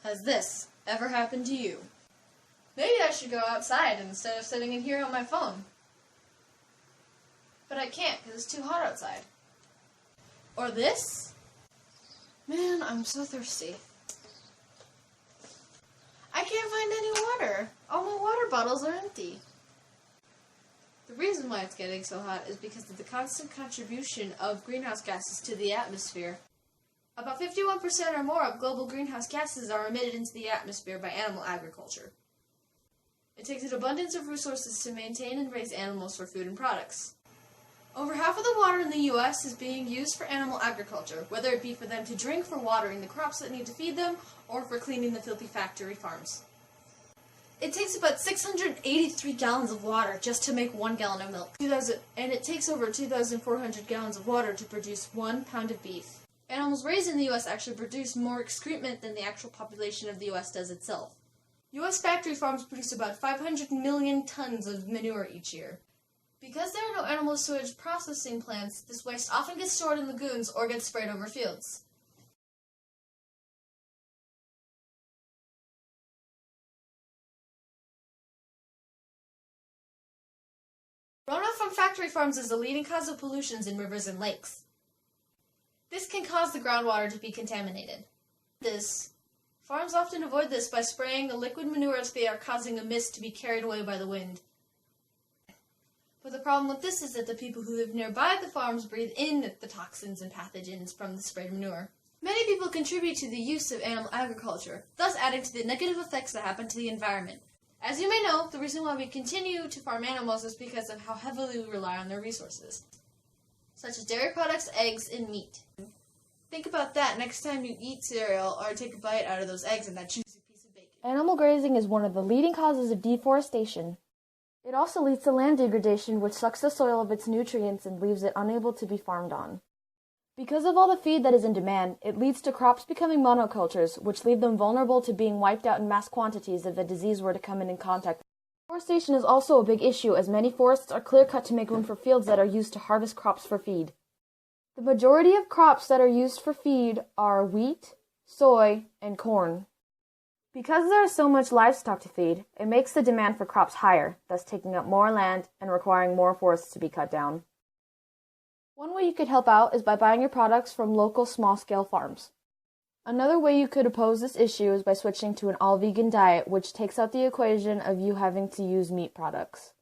Has this ever happened to you? Maybe I should go outside instead of sitting in here on my phone. But I can't because it's too hot outside. Or this? Man, I'm so thirsty. I can't find any water. All my water bottles are empty. The reason why it's getting so hot is because of the constant contribution of greenhouse gases to the atmosphere. About 51% or more of global greenhouse gases are emitted into the atmosphere by animal agriculture. It takes an abundance of resources to maintain and raise animals for food and products. Over half of the water in the U.S. is being used for animal agriculture, whether it be for them to drink, for watering the crops that need to feed them, or for cleaning the filthy factory farms. It takes about 683 gallons of water just to make 1 gallon of milk, and it takes over 2,400 gallons of water to produce 1 pound of beef. Animals raised in the U.S. actually produce more excrement than the actual population of the U.S. does itself. U.S. factory farms produce about 500 million tons of manure each year. Because there are no animal sewage processing plants, this waste often gets stored in lagoons or gets sprayed over fields. Runoff from factory farms is the leading cause of pollutions in rivers and lakes. This can cause the groundwater to be contaminated. Farms often avoid this by spraying the liquid manures they are causing a mist to be carried away by the wind. But the problem with this is that the people who live nearby the farms breathe in the toxins and pathogens from the sprayed manure. Many people contribute to the use of animal agriculture, thus adding to the negative effects that happen to the environment. As you may know, the reason why we continue to farm animals is because of how heavily we rely on their resources, such as dairy products, eggs, and meat. Think about that next time you eat cereal or take a bite out of those eggs and that juicy piece of bacon. Animal grazing is one of the leading causes of deforestation. It also leads to land degradation, which sucks the soil of its nutrients and leaves it unable to be farmed on. Because of all the feed that is in demand, it leads to crops becoming monocultures, which leave them vulnerable to being wiped out in mass quantities if a disease were to come in contact. Deforestation is also a big issue, as many forests are clear-cut to make room for fields that are used to harvest crops for feed. The majority of crops that are used for feed are wheat, soy, and corn. Because there is so much livestock to feed, it makes the demand for crops higher, thus taking up more land and requiring more forests to be cut down. One way you could help out is by buying your products from local small-scale farms. Another way you could oppose this issue is by switching to an all-vegan diet, which takes out the equation of you having to use meat products.